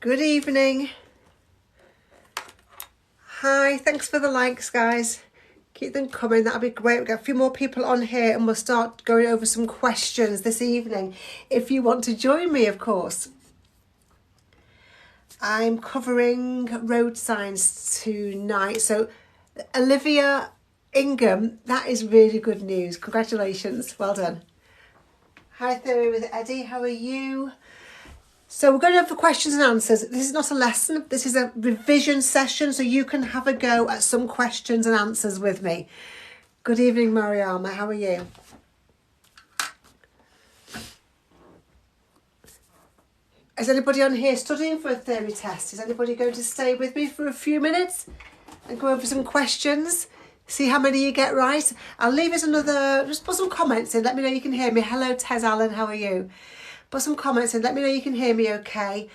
Good evening. Hi, thanks for the likes, guys. Keep them coming, that'll be great. We've got a few more people on here and we'll start going over some questions this evening. If you want to join me, of course. I'm covering road signs tonight. So, Olivia Ingham, that is really good news. Congratulations, well done. Hi, Theory with Eddie, how are you? So we're going over questions and answers. This is not a lesson. This is a revision session, so you can have a go at some questions and answers with me. Good evening, Mariama. How are you? Is anybody on here studying for a theory test? Is anybody going to stay with me for a few minutes and go over some questions? See how many you get right? I'll leave it another... Just put some comments in. Let me know you can hear me. Hello, Tez Allen. How are you? Put some comments in. Let me know you can hear me okay.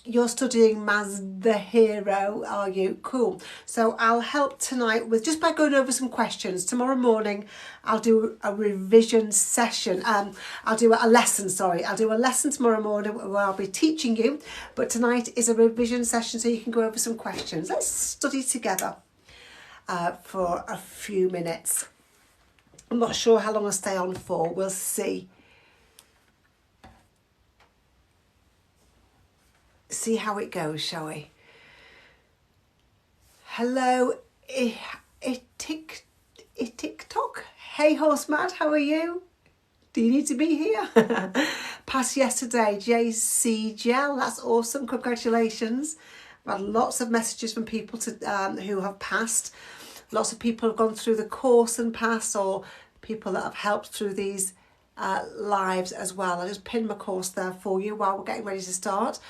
You're studying Maz the Hero, are you? Cool. So I'll help tonight with just by going over some questions. Tomorrow morning, I'll do a revision session. I'll do a lesson, sorry. I'll do a lesson tomorrow morning where I'll be teaching you. But tonight is a revision session so you can go over some questions. Let's study together for a few minutes. I'm not sure how long I'll stay on for. We'll see. See how it goes, shall we? Hello, TikTok. Hey, Horse Mad, how are you? Do you need to be here? Passed yesterday, JC Gel. That's awesome. Congratulations. I've had lots of messages from people who have passed. Lots of people have gone through the course and passed, or people that have helped through these lives as well. I just pinned my course there for you while we're getting ready to start.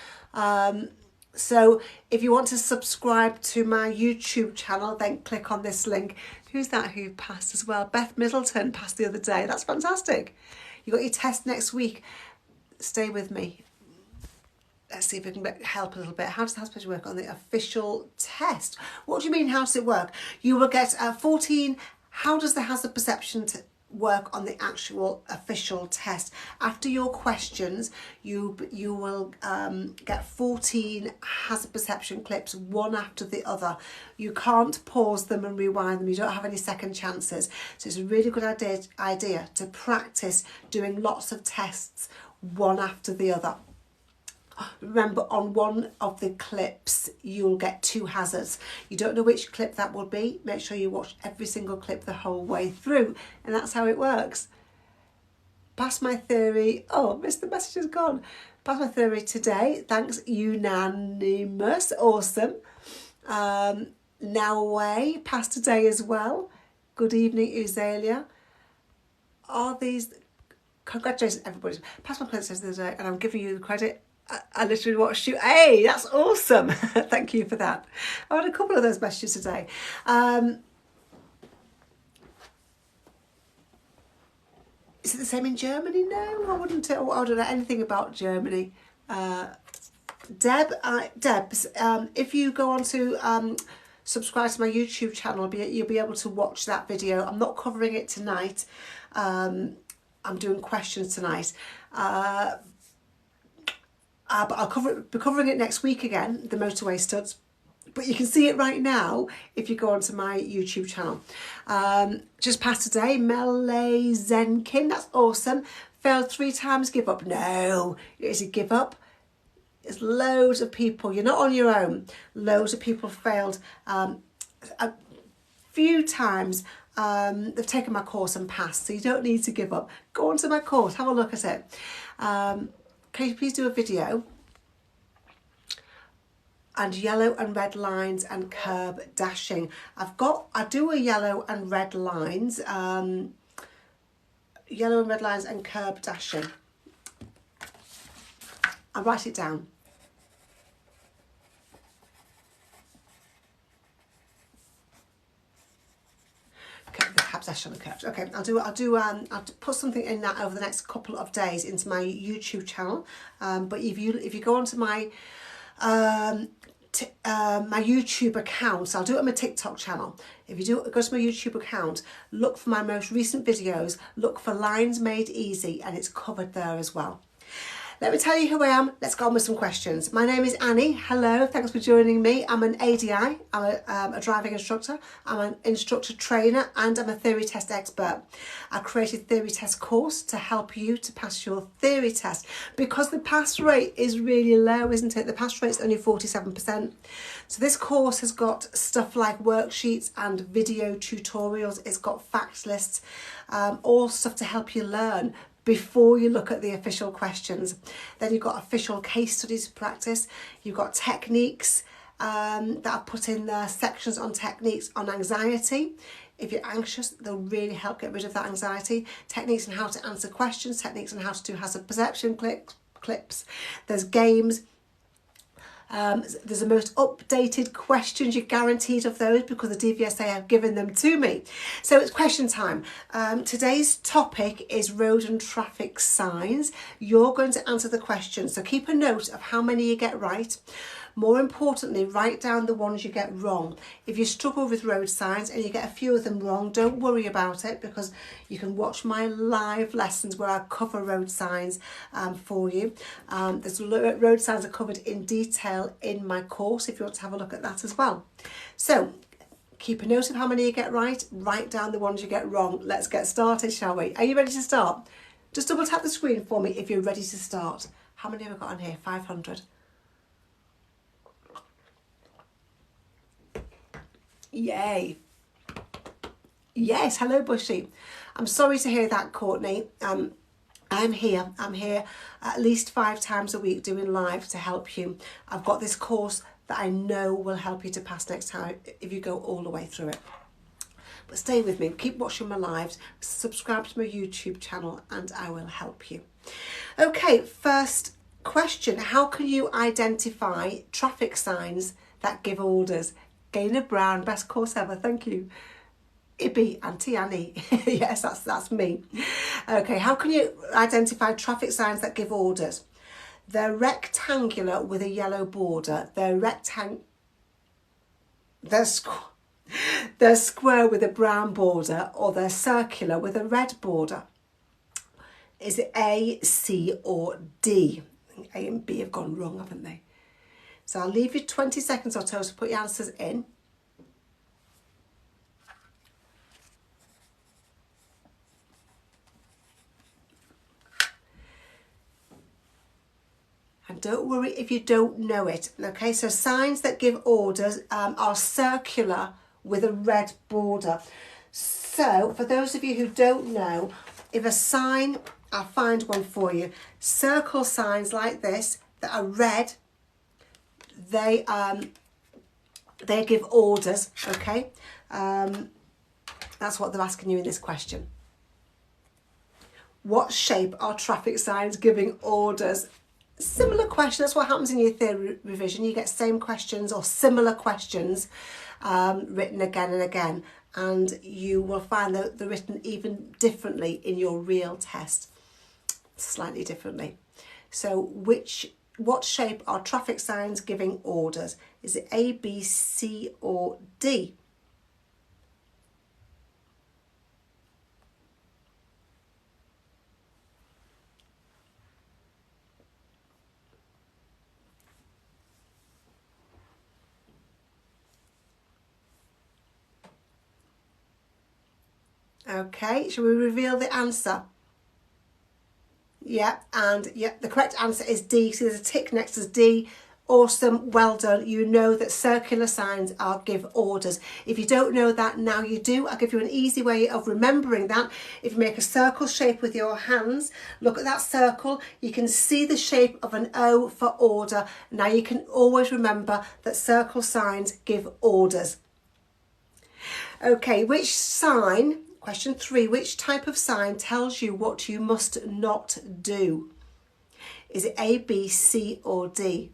So if you want to subscribe to my YouTube channel, then click on this link. Who's that who passed as well? Beth Middleton passed the other day. That's fantastic. You got your test next week. Stay with me. Let's see if we can help a little bit. How does the house perception work on the official test? What do you mean, how does it work? You will get 14. How does the hazard perception work on the actual official test? After your questions, you will get 14 hazard perception clips, one after the other. You can't pause them and rewind them. You don't have any second chances. So it's a really good idea to practice doing lots of tests, one after the other. Remember, on one of the clips, you'll get 2 hazards. You don't know which clip that will be. Make sure you watch every single clip the whole way through. And that's how it works. Pass my theory. Oh, Mr. Message is gone. Pass my theory today. Thanks, unanimous. Awesome. Now away. Pass today as well. Good evening, Uzalia. Are these... Congratulations, everybody. Pass my credit the other day, and I'm giving you the credit. I literally watched you. Hey, that's awesome. Thank you for that. I had a couple of those messages today. Is it the same in Germany? No, I wouldn't. I don't know anything about Germany. Debs, if you go on to subscribe to my YouTube channel, you'll be able to watch that video. I'm not covering it tonight. I'm doing questions tonight. But I'll be covering it next week again, the motorway studs. But you can see it right now if you go onto my YouTube channel. Just passed today, Melee Zenkin, that's awesome. Failed 3 times, give up. No, is it give up? There's loads of people, you're not on your own. Loads of people failed a few times. They've taken my course and passed, so you don't need to give up. Go onto my course, have a look at it. Can you please do a video? And yellow and red lines and curb dashing. I do a yellow and red lines. Yellow and red lines and curb dashing. I'll write it down. Okay, the cab dash on the curbs. Okay, I'll put something in that over the next couple of days into my YouTube channel. But if you go onto my my YouTube account, I'll do it on my TikTok channel. If you go to my YouTube account, look for my most recent videos, look for Lines Made Easy, and it's covered there as well. Let me tell you who I am. Let's go on with some questions. My name is Annie. Hello, thanks for joining me. I'm an ADI, I'm a driving instructor, I'm an instructor trainer, and I'm a theory test expert. I created a theory test course to help you to pass your theory test because the pass rate is really low, isn't it? The pass rate is only 47%. So this course has got stuff like worksheets and video tutorials. It's got facts lists, all stuff to help you learn before you look at the official questions. Then you've got official case studies to practice. You've got techniques that I've put in there, sections on techniques on anxiety. If you're anxious, they'll really help get rid of that anxiety. Techniques on how to answer questions, techniques on how to do hazard perception clips. There's games. There's the most updated questions. You're guaranteed of those because the DVSA have given them to me. So it's question time. Today's topic is road and traffic signs. You're going to answer the questions. So keep a note of how many you get right. More importantly, write down the ones you get wrong. If you struggle with road signs and you get a few of them wrong, don't worry about it because you can watch my live lessons where I cover road signs for you. There's road signs are covered in detail in my course if you want to have a look at that as well. So keep a note of how many you get right, write down the ones you get wrong. Let's get started, shall we? Are you ready to start? Just double tap the screen for me if you're ready to start. How many have I got on here? 500. Yay. Yes, hello Bushy. I'm sorry to hear that, Courtney. I'm here at least 5 times a week doing live to help you. I've got this course that I know will help you to pass next time if you go all the way through it. But stay with me, keep watching my lives, subscribe to my YouTube channel and I will help you. Okay, first question. How can you identify traffic signs that give orders? Gaynor Brown, best course ever, thank you. Ibby, Auntie Annie. Yes, that's me. Okay, how can you identify traffic signs that give orders? They're rectangular with a yellow border. They're square with a brown border, or they're circular with a red border. Is it A, C, or D? A and B have gone wrong, haven't they? So I'll leave you 20 seconds or so to put your answers in. And don't worry if you don't know it. Okay, so signs that give orders are circular with a red border. So for those of you who don't know, if a sign, I'll find one for you. Circle signs like this that are red, they give orders, okay? That's what they're asking you in this question. What shape are traffic signs giving orders? Similar question. That's what happens in your theory revision. You get same questions or similar questions written again and again, and you will find that they're written even differently in your real test, slightly differently. So what shape are traffic signs giving orders? Is it A, B, C, or D? Okay, shall we reveal the answer? Yeah, and yeah, the correct answer is D. So there's a tick next to D. Awesome, well done. You know that circular signs are give orders. If you don't know that, now you do. I'll give you an easy way of remembering that. If you make a circle shape with your hands, look at that circle, you can see the shape of an O for order. Now you can always remember that circle signs give orders. Okay, which sign, question 3, which type of sign tells you what you must not do? Is it A, B, C, or D?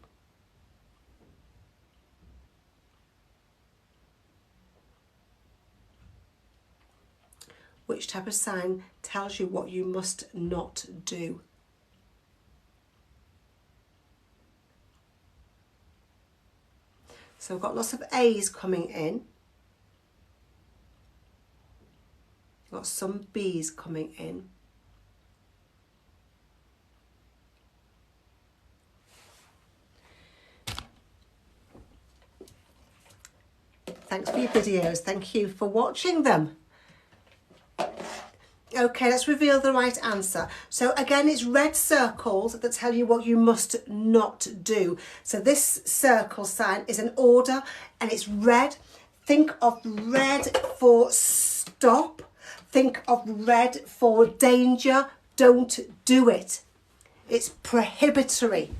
Which type of sign tells you what you must not do? So we've got lots of A's coming in. We've got some B's coming in. Thanks for your videos. Thank you for watching them. Okay, let's reveal the right answer. So again, it's red circles that tell you what you must not do. So this circle sign is an order and it's red. Think of red for stop. Think of red for danger. Don't do it. It's prohibitory.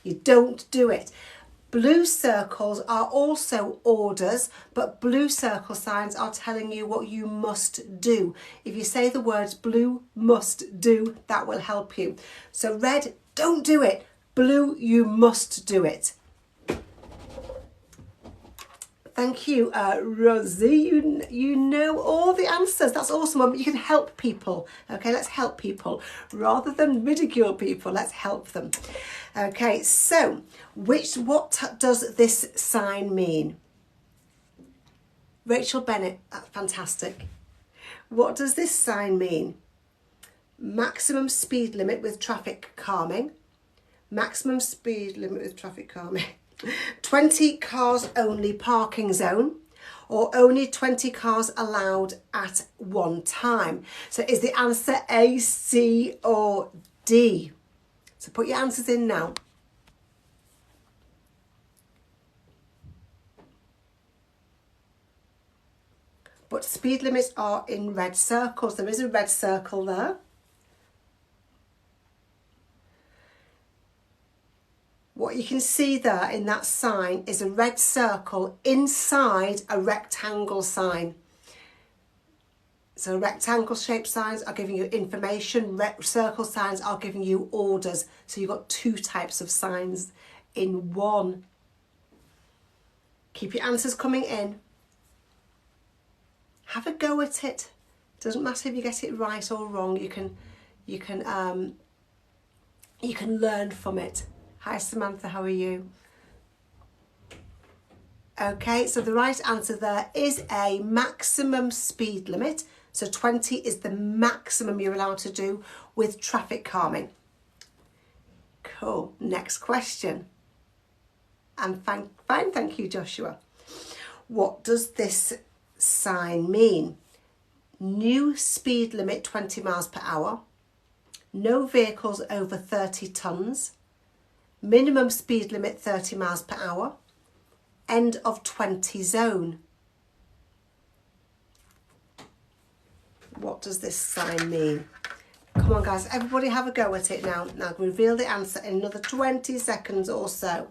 You don't do it. Blue circles are also orders, but blue circle signs are telling you what you must do. If you say the words blue must do, that will help you. So red, don't do it. Blue, you must do it. Thank you, Rosie. You know all the answers. That's awesome. You can help people. Okay, let's help people. Rather than ridicule people, let's help them. Okay, so what does this sign mean? Rachel Bennett, that's fantastic. What does this sign mean? Maximum speed limit with traffic calming. Maximum speed limit with traffic calming. 20 cars only parking zone, or only 20 cars allowed at one time. So is the answer A, C or D? So put your answers in now. But speed limits are in red circles. There is a red circle there. What you can see there in that sign is a red circle inside a rectangle sign. So rectangle shaped signs are giving you information, circle signs are giving you orders. So you've got two types of signs in one. Keep your answers coming in. Have a go at it. Doesn't matter if you get it right or wrong. You can learn from it. Hi Samantha, how are you? Okay, so the right answer there is a maximum speed limit. So 20 is the maximum you're allowed to do with traffic calming. Cool, next question. And fine, thank you, Joshua. What does this sign mean? New speed limit 20 miles per hour. No vehicles over 30 tonnes. Minimum speed limit 30 miles per hour. End of 20 zone. What does this sign mean? Come on guys, everybody have a go at it now. Now reveal the answer in another 20 seconds or so.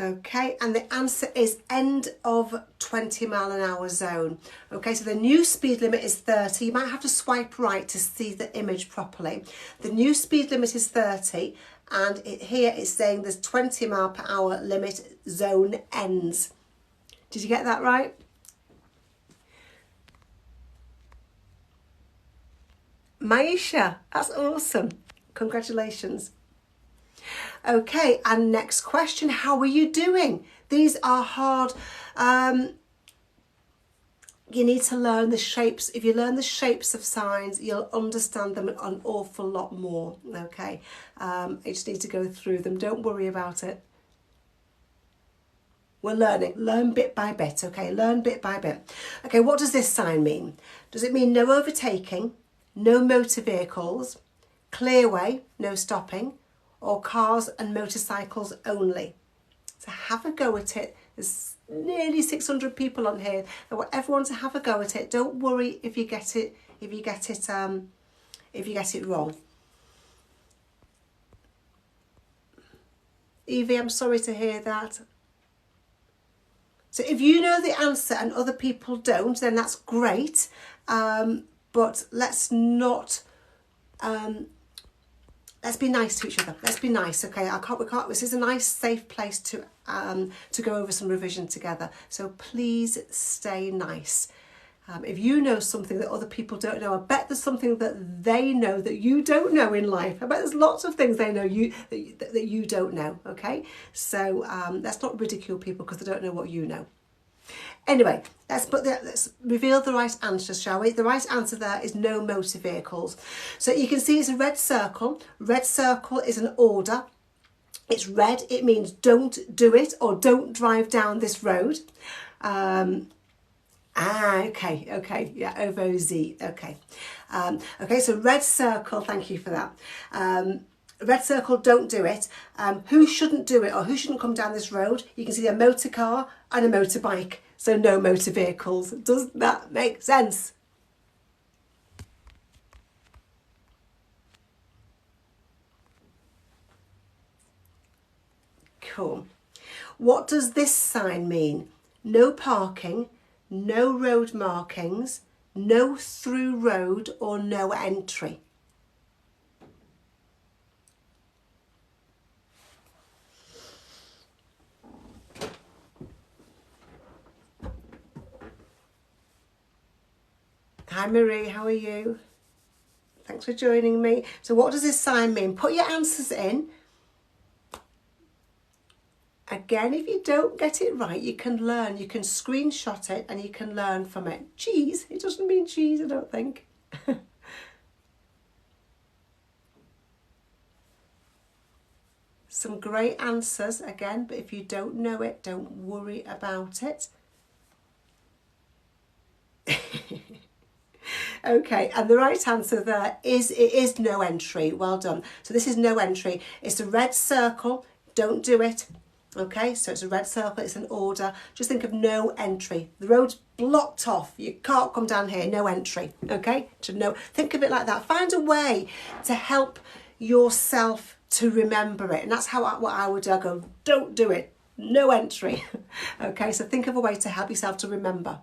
Okay, and the answer is end of 20 mile an hour zone. Okay, so the new speed limit is 30. You might have to swipe right to see the image properly. The new speed limit is 30, and here it's saying there's 20 mile per hour limit zone ends. Did you get that right? Maisha, that's awesome. Congratulations. Okay, and next question, how are you doing? These are hard. You need to learn the shapes. If you learn the shapes of signs, you'll understand them an awful lot more, okay? You just need to go through them. Don't worry about it. We're learning. Learn bit by bit, okay? Learn bit by bit. Okay, what does this sign mean? Does it mean no overtaking, no motor vehicles, clearway, no stopping, or cars and motorcycles only? So have a go at it. There's nearly 600 people on here. I want everyone to have a go at it. Don't worry if you get it wrong. Evie, I'm sorry to hear that. So if you know the answer and other people don't, then that's great. But let's not. Let's be nice to each other. Let's be nice, okay? We can't. This is a nice, safe place to go over some revision together. So please stay nice. If you know something that other people don't know, I bet there's something that they know that you don't know in life. I bet there's lots of things they know that you don't know, okay? So let's not ridicule people because they don't know what you know. Anyway, let's reveal the right answers, shall we? The right answer there is no motor vehicles. So you can see it's a red circle. Red circle is an order. It's red, it means don't do it or don't drive down this road. Okay, yeah, OVZ, okay. Okay, so red circle, thank you for that. Red circle, don't do it. Who shouldn't do it or who shouldn't come down this road? You can see a motor car and a motorbike, so no motor vehicles. Does that make sense? Cool. What does this sign mean? No parking, no road markings, no through road or no entry. Hi Marie, how are you? Thanks for joining me. So what does this sign mean? Put your answers in. Again, if you don't get it right, you can learn. You can screenshot it and you can learn from it. Cheese, it doesn't mean cheese, I don't think. Some great answers again, but if you don't know it, don't worry about it. Okay, and the right answer there is no entry. Well done. So this is no entry. It's a red circle. Don't do it. Okay, so it's a red circle, it's an order. Just think of no entry. The road's blocked off. You can't come down here, no entry. Okay, think of it like that. Find a way to help yourself to remember it. And that's what I would do. I go, don't do it, no entry. Okay, so think of a way to help yourself to remember.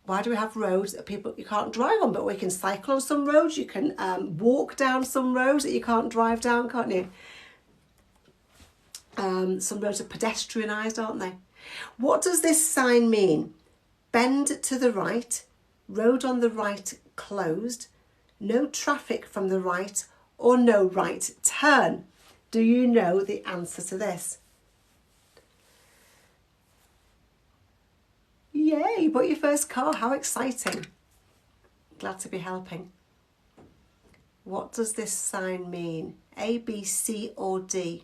Why do we have roads that you can't drive on, but we can cycle on some roads, you can walk down some roads that you can't drive down, can't you? Some roads are pedestrianised, aren't they? What does this sign mean? Bend to the right, road on the right closed, no traffic from the right, or no right turn. Do you know the answer to this? Yay, you bought your first car, how exciting. Glad to be helping. What does this sign mean? A, B, C or D?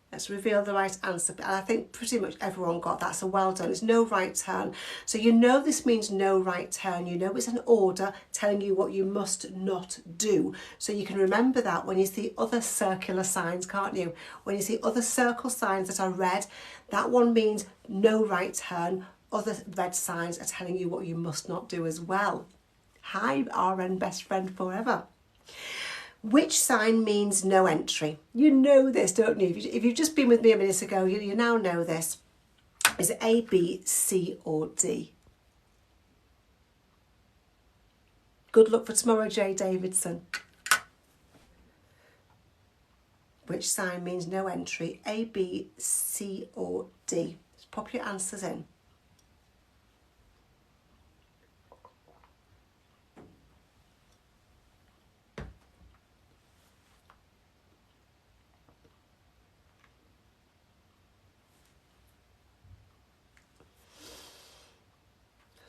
Let's reveal the right answer. And I think pretty much everyone got that, so well done. It's no right turn. So you know this means no right turn. You know it's an order telling you what you must not do. So you can remember that when you see other circular signs, can't you? When you see other circle signs that are red, that one means no right turn. Other red signs are telling you what you must not do as well. Hi, RN best friend forever. Which sign means no entry? You know this, don't you? If you've just been with me a minute ago, you now know this. Is it A, B, C or D? Good luck for tomorrow, Jay Davidson. Which sign means no entry? A, B, C or D? Just pop your answers in.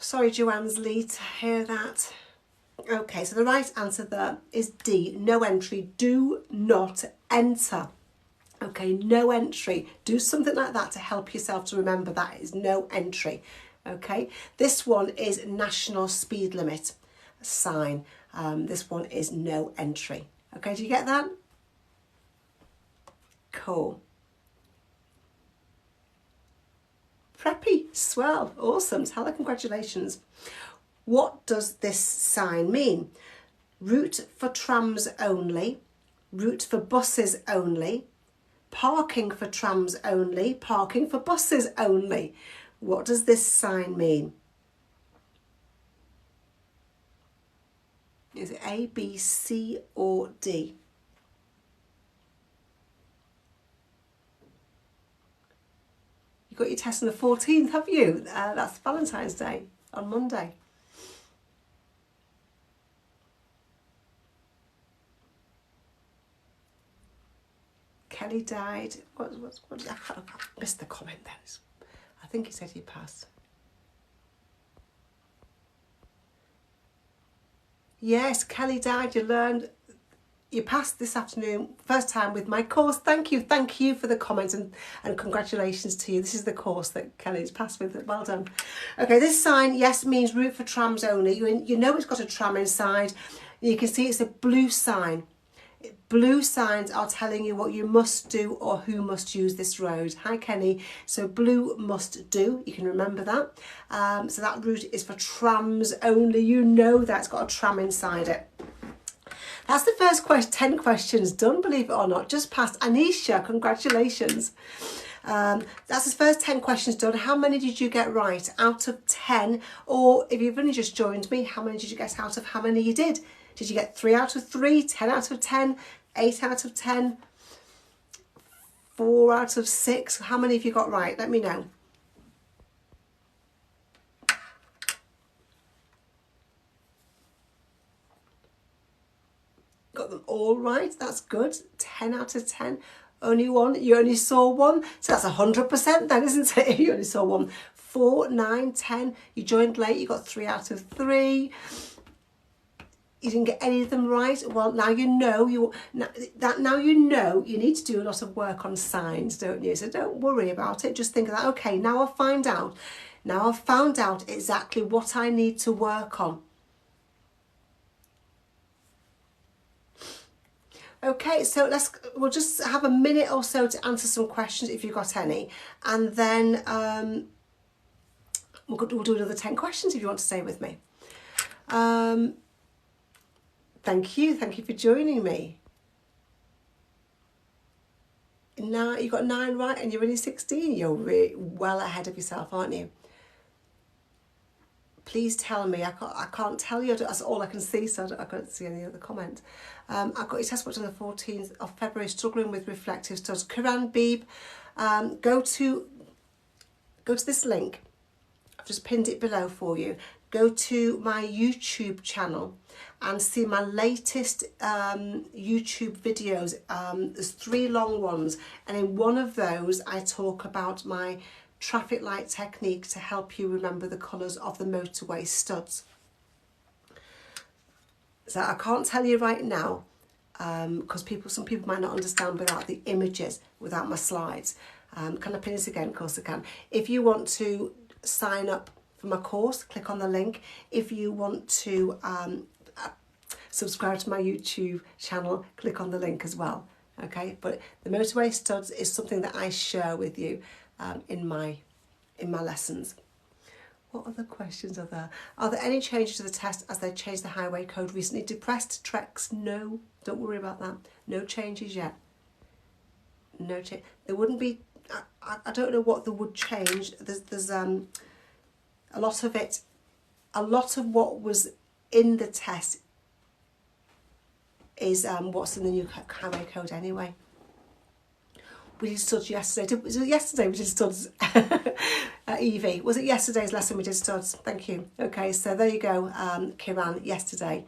Sorry, Joanne's Lee, to hear that. Okay, so the right answer there is D, no entry. Do not enter. Okay, no entry. Do something like that to help yourself to remember that is no entry. Okay, this one is national speed limit sign. This one is no entry. Okay, do you get that? Cool. Preppy, swell, awesome. Tell her congratulations. What does this sign mean? Route for trams only, route for buses only, parking for trams only, parking for buses only. What does this sign mean? Is it A, B, C or D? got your test on the 14th, have you? That's Valentine's Day on Monday. Kelly died. What I missed the comment then. I think he said he passed. Yes, Kelly died. You passed this afternoon, first time with my course. Thank you for the comment and congratulations to you. This is the course that Kelly's passed with. Well done. Okay, this sign, yes, means route for trams only. You know it's got a tram inside. You can see it's a blue sign. Blue signs are telling you what you must do or who must use this road. Hi Kenny. So blue must do, you can remember that. So that route is for trams only. You know that's got a tram inside it. That's the first 10 questions done, believe it or not. Just passed. Anisha, congratulations. That's the first 10 questions done. How many did you get right out of 10? Or if you've only just joined me, how many did you get out of how many you did? Did you get 3 out of 3, 10 out of 10, 8 out of 10, 4 out of 6? How many have you got right? Let me know. Got them all right. That's good. 10 out of 10. Only one. You only saw one. So that's 100% then, isn't it? If you only saw one. 4, 9, 10. You joined late. You got 3 out of 3. You didn't get any of them right. Well, now you know you need to do a lot of work on signs, don't you? So don't worry about it. Just think of that. Okay, now I've found out. Now I've found out exactly what I need to work on. Okay, so we'll just have a minute or so to answer some questions if you've got any, and then we'll do another 10 questions if you want to stay with me. Thank you for joining me. Now you got 9 right and you're only 16. You're really well ahead of yourself, aren't you? Please tell me. I can't tell you. That's all I can see, so I can't see any other comment. I got your test booked on the 14th of February, struggling with reflective studs. Karan Beeb, go to this link. I've just pinned it below for you. Go to my YouTube channel and see my latest YouTube videos. There's 3 long ones, and in one of those I talk about my traffic light technique to help you remember the colours of the motorway studs. So I can't tell you right now because some people might not understand without the images, without my slides. Can I pin this again? Of course I can. If you want to sign up for my course, click on the link. If you want to subscribe to my YouTube channel, click on the link as well. Okay, but the motorway studs is something that I share with you in my lessons. What other questions are there? Are there any changes to the test as they changed the highway code recently? Depressed treks? No, don't worry about that. No changes yet. No change. There wouldn't be. I don't know what there would change. There's a lot of it. A lot of what was in the test is what's in the new highway code anyway. We did studs yesterday. Was it yesterday we did studs? Evie, was it yesterday's lesson we did studs? Thank you. Okay, so there you go, Kiran, yesterday.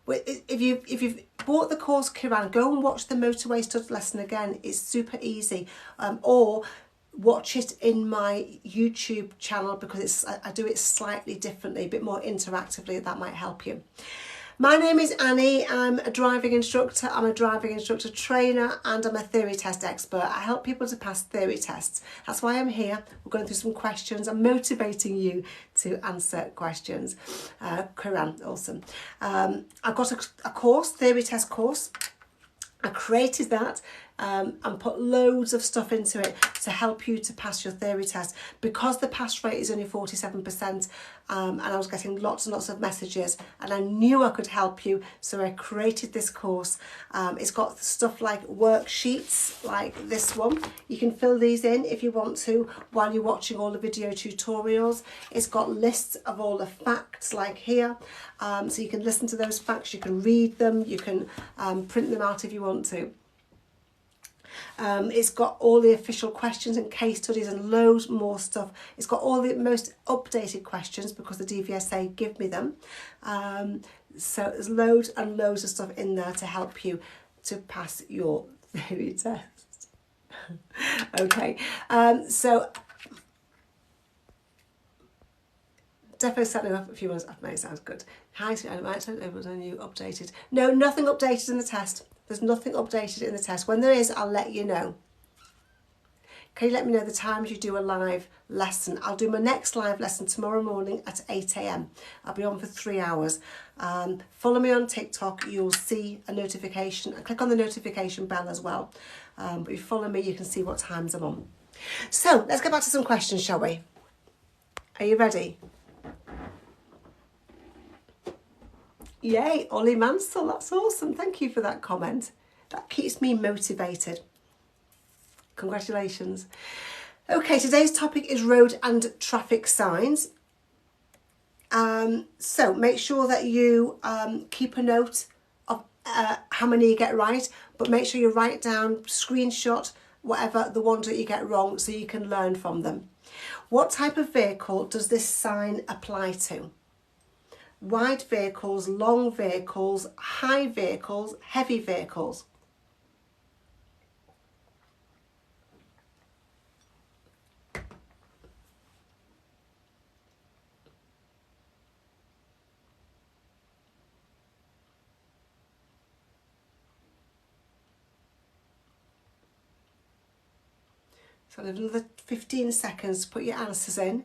If you've bought the course, Kiran, go and watch the motorway studs lesson again. It's super easy. Or watch it in my YouTube channel because I do it slightly differently, a bit more interactively. That might help you. My name is Annie. I'm a driving instructor. I'm a driving instructor trainer and I'm a theory test expert. I help people to pass theory tests. That's why I'm here. We're going through some questions. I'm motivating you to answer questions. Karan, awesome. I've got a course, theory test course. I created that and put loads of stuff into it to help you to pass your theory test. Because the pass rate is only 47%, and I was getting lots and lots of messages and I knew I could help you, so I created this course. It's got stuff like worksheets like this one. You can fill these in if you want to while you're watching all the video tutorials. It's got lists of all the facts like here, so you can listen to those facts, you can read them, you can print them out if you want to. It's got all the official questions and case studies and loads more stuff. It's got all the most updated questions because the DVSA give me them. So there's loads and loads of stuff in there to help you to pass your theory test. Okay, so definitely setting up a few months after May sounds good. Hi, I might have you updated. No, nothing updated in the test. There's nothing updated in the test. When there is, I'll let you know. Can you let me know the times you do a live lesson? I'll do my next live lesson tomorrow morning at 8 a.m. I'll be on for 3 hours. Follow me on TikTok. You'll see a notification. Click on the notification bell as well. But if you follow me, you can see what times I'm on. So let's get back to some questions, shall we? Are you ready? Yay, Ollie Mansell, that's awesome. Thank you for that comment. That keeps me motivated. Congratulations. Okay, today's topic is road and traffic signs. So make sure that you keep a note of how many you get right, but make sure you write down, screenshot, whatever, the ones that you get wrong so you can learn from them. What type of vehicle does this sign apply to? Wide vehicles, long vehicles, high vehicles, heavy vehicles. So another 15 seconds to put your answers in.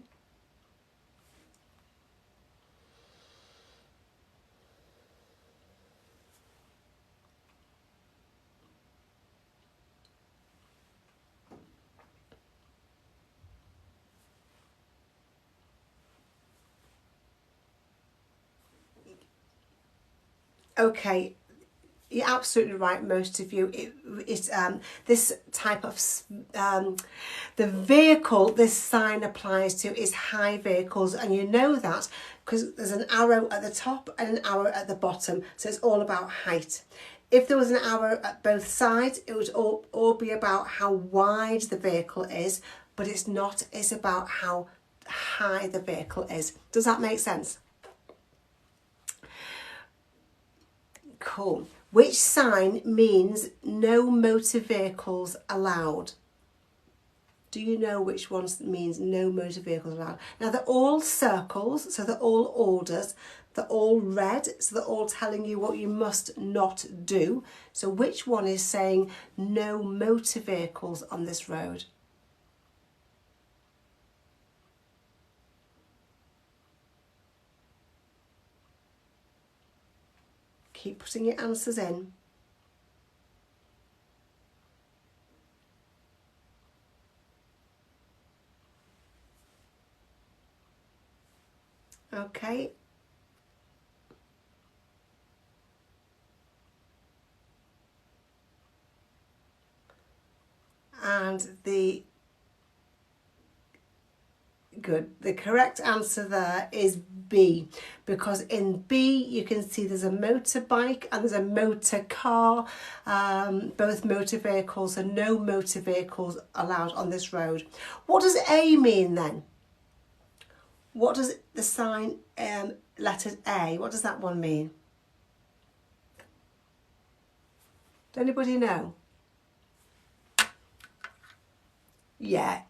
Okay, you're absolutely right, most of you. It's this type of, the vehicle this sign applies to is high vehicles, and you know that because there's an arrow at the top and an arrow at the bottom, so it's all about height. If there was an arrow at both sides, it would all be about how wide the vehicle is, but it's not, it's about how high the vehicle is. Does that make sense? Cool. Which sign means no motor vehicles allowed? Do you know which one means no motor vehicles allowed? Now they're all circles, so they're all orders. They're all red, so they're all telling you what you must not do. So which one is saying no motor vehicles on this road? Keep putting your answers in. Okay. And the correct answer there is B, because in B you can see there's a motorbike and there's a motor car, both motor vehicles, and no motor vehicles allowed on this road. What does A mean then? What does the sign letter A, what does that one mean? Does anybody know? Yeah,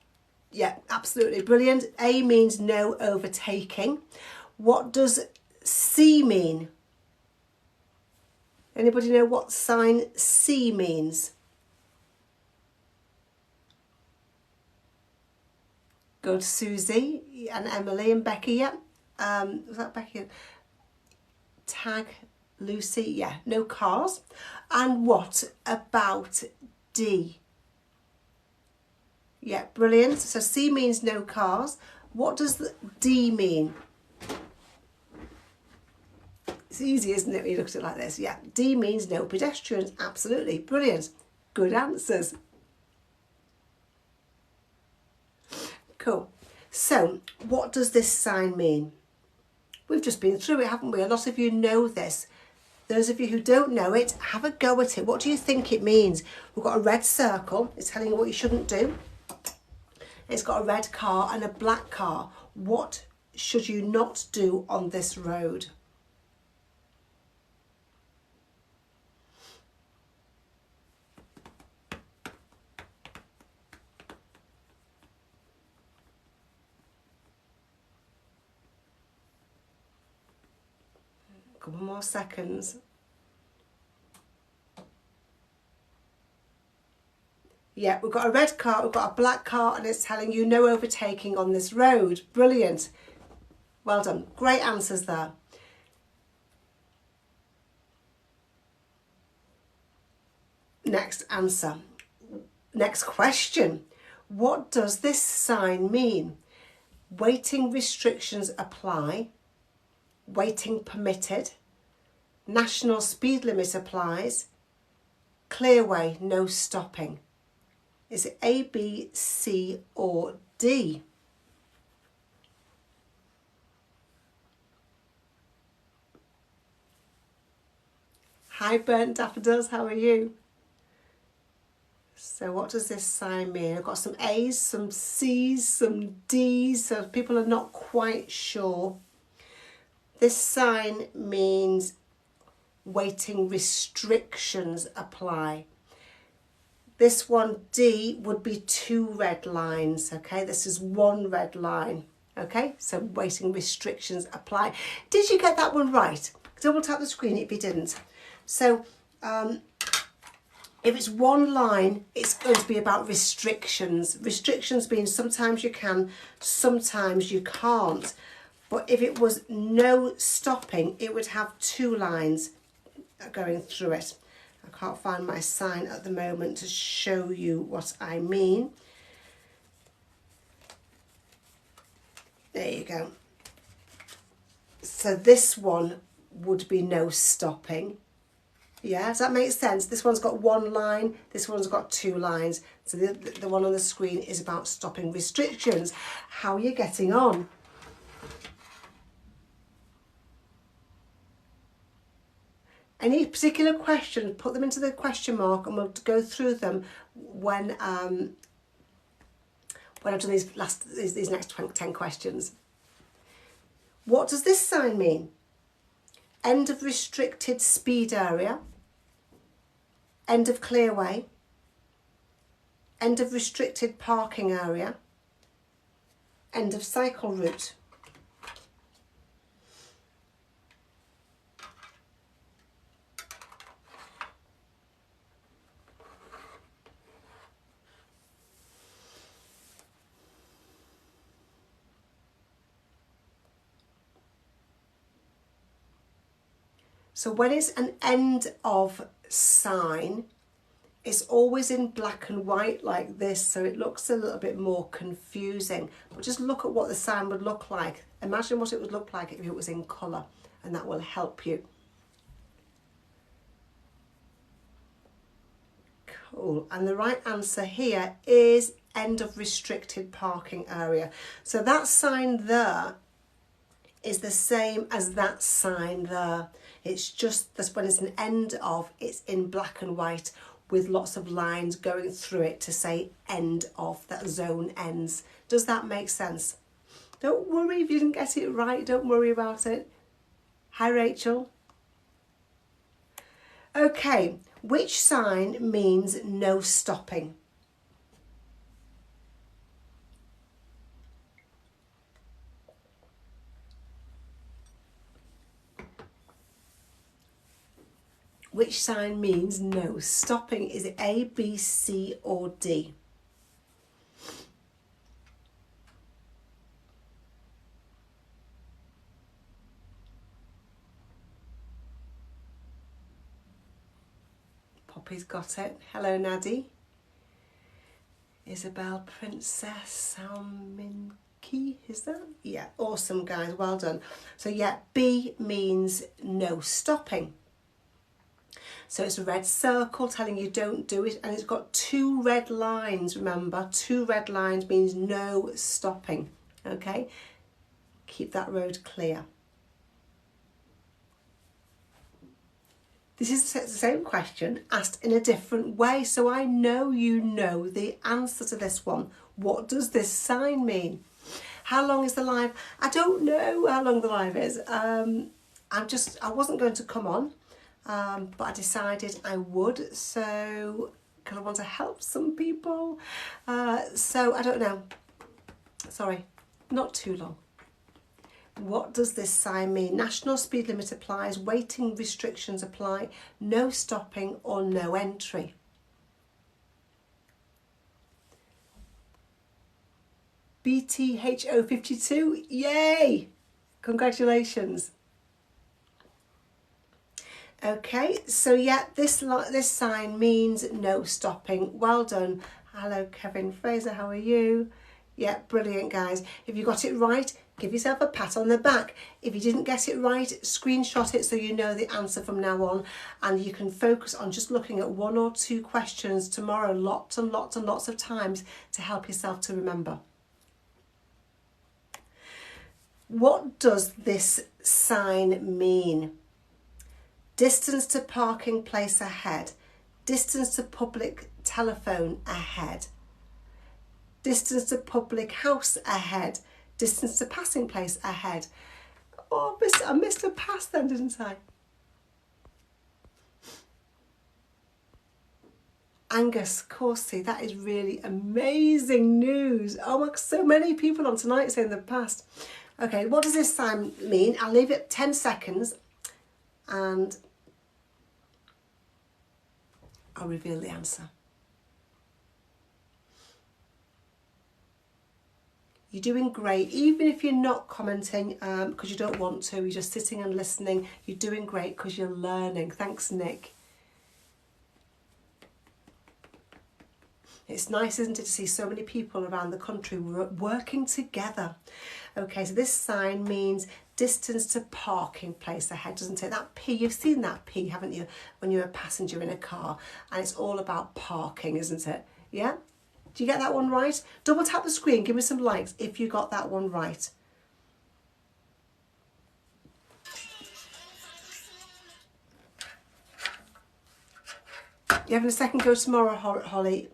absolutely brilliant. A means no overtaking. What does C mean? Anybody know what sign C means? Good, Susie and Emily and Becky, yeah. Was that Becky? Tag, Lucy, yeah, no cars. And what about D? Yeah, brilliant. So C means no cars. What does the D mean? It's easy, isn't it, when you look at it like this? Yeah, D means no pedestrians. Absolutely, brilliant. Good answers. Cool. So, what does this sign mean? We've just been through it, haven't we? A lot of you know this. Those of you who don't know it, have a go at it. What do you think it means? We've got a red circle. It's telling you what you shouldn't do. It's got a red car and a black car. What should you not do on this road? A couple more seconds. Yeah, we've got a red car, we've got a black car, and it's telling you no overtaking on this road. Brilliant. Well done. Great answers there. Next answer. Next question. What does this sign mean? Waiting restrictions apply. Waiting permitted. National speed limit applies. Clearway, no stopping. Is it A, B, C or D? Hi burnt daffodils, how are you? So what does this sign mean? I've got some A's, some C's, some D's, so people are not quite sure. This sign means waiting restrictions apply. This one, D, would be 2 red lines, okay? This is 1 red line, okay? So waiting restrictions apply. Did you get that one right? Double tap the screen if you didn't. So if it's 1 line, it's going to be about restrictions. Restrictions being sometimes you can, sometimes you can't. But if it was no stopping, it would have 2 lines going through it. I can't find my sign at the moment to show you what I mean. There you go. So this one would be no stopping. Yeah, does that make sense? This one's got 1 line, this one's got 2 lines. So the one on the screen is about stopping restrictions. How are you getting on? Any particular questions, put them into the question mark and we'll go through them when I've done these next 10 questions. What does this sign mean? End of restricted speed area, end of clearway, end of restricted parking area, end of cycle route. So when it's an end of sign, it's always in black and white like this, so it looks a little bit more confusing. But just look at what the sign would look like. Imagine what it would look like if it was in colour, and that will help you. Cool. And the right answer here is end of restricted parking area. So that sign there is the same as that sign there. It's just that when it's an end of, it's in black and white with lots of lines going through it to say end of, that zone ends. Does that make sense? Don't worry if you didn't get it right, don't worry about it. Hi Rachel. Okay, which sign means no stopping? Which sign means no stopping? Is it A, B, C or D? Poppy's got it. Hello Nadie. Isabel Princess Salminki, is that? Yeah, awesome guys, well done. So yeah, B means no stopping. So it's a red circle telling you don't do it, and it's got 2 red lines, remember, 2 red lines means no stopping, okay? Keep that road clear. This is the same question asked in a different way, so I know you know the answer to this one. What does this sign mean? How long is the live? I don't know how long the live is. I wasn't going to come on, but I decided I would, so because I want to help some people. So I don't know. Sorry, not too long. What does this sign mean? National speed limit applies, waiting restrictions apply, no stopping or no entry. BTHO52, yay! Congratulations. Okay, so yeah, this sign means no stopping. Well done. Hello, Kevin Fraser, how are you? Yeah, brilliant, guys. If you got it right, give yourself a pat on the back. If you didn't get it right, screenshot it so you know the answer from now on, and you can focus on just looking at 1 or 2 questions tomorrow, lots and lots and lots of times to help yourself to remember. What does this sign mean? Distance to parking place ahead. Distance to public telephone ahead. Distance to public house ahead. Distance to passing place ahead. Oh, I missed a pass then, didn't I? Angus Corsi, that is really amazing news. Oh my, so many people on tonight saying they've passed. Okay, what does this sign mean? I'll leave it 10 seconds and I'll reveal the answer. You're doing great, even if you're not commenting because you don't want to, you're just sitting and listening. You're doing great because you're learning. Thanks, Nick. It's nice, isn't it, to see so many people around the country working together. Okay, so this sign means distance to parking place ahead, doesn't it? That P, you've seen that P, haven't you, when you're a passenger in a car, and it's all about parking, isn't it? Yeah? Do you get that one right? Double tap the screen, give me some likes if you got that one right. You having a second go tomorrow, Holly?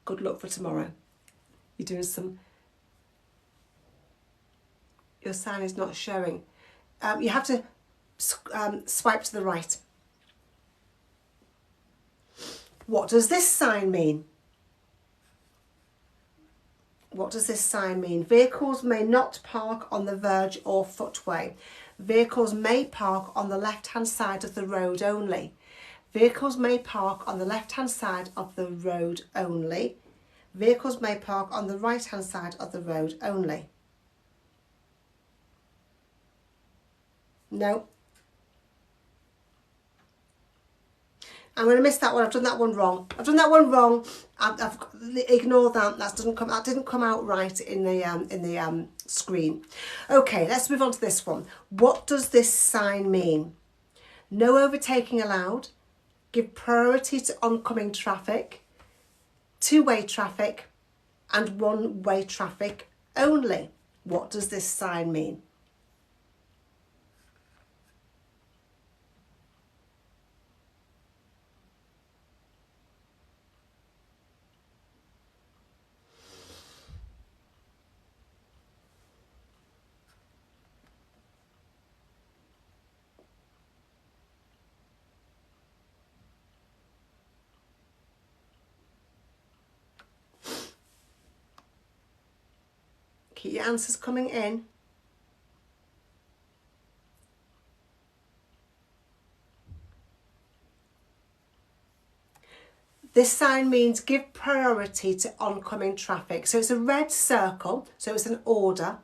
Good luck for tomorrow. You're doing some... Your sign is not showing. You have to swipe to the right. What does this sign mean? What does this sign mean? Vehicles may not park on the verge or footway. Vehicles may park on the left-hand side of the road only. Vehicles may park on the left-hand side of the road only. Vehicles may park on the right-hand side of the road only. No. I'm going to miss that one. I've done that one wrong. I've done that one wrong. I've ignore that. That didn't come out right in the screen. Okay, let's move on to this one. What does this sign mean? No overtaking allowed. Give priority to oncoming traffic. Two-way traffic and one-way traffic only. What does this sign mean? Keep your answers coming in. This sign means give priority to oncoming traffic. So it's a red circle, so it's an order.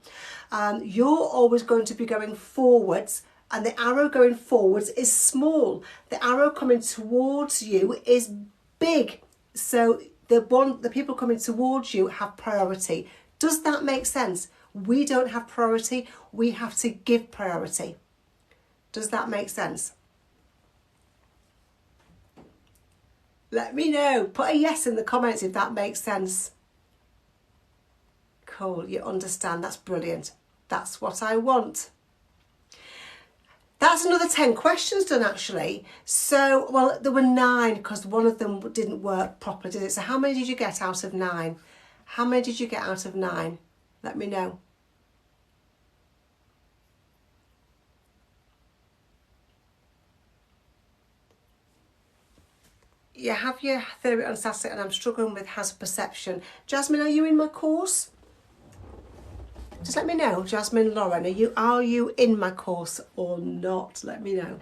You're always going to be going forwards, and the arrow going forwards is small. The arrow coming towards you is big. So the people coming towards you have priority. Does that make sense? We don't have priority, we have to give priority. Does that make sense? Let me know. Put a yes in the comments if that makes sense. Cool, you understand. That's brilliant. That's what I want. That's another 10 questions done actually. So, well, there were 9 because one of them didn't work properly, did it? So how many did you get out of 9? How many did you get out of 9? Let me know. You have your theory on Saturday and I'm struggling with hazard perception. Jasmine, are you in my course? Just let me know. Jasmine, Lauren, are you in my course or not? Let me know.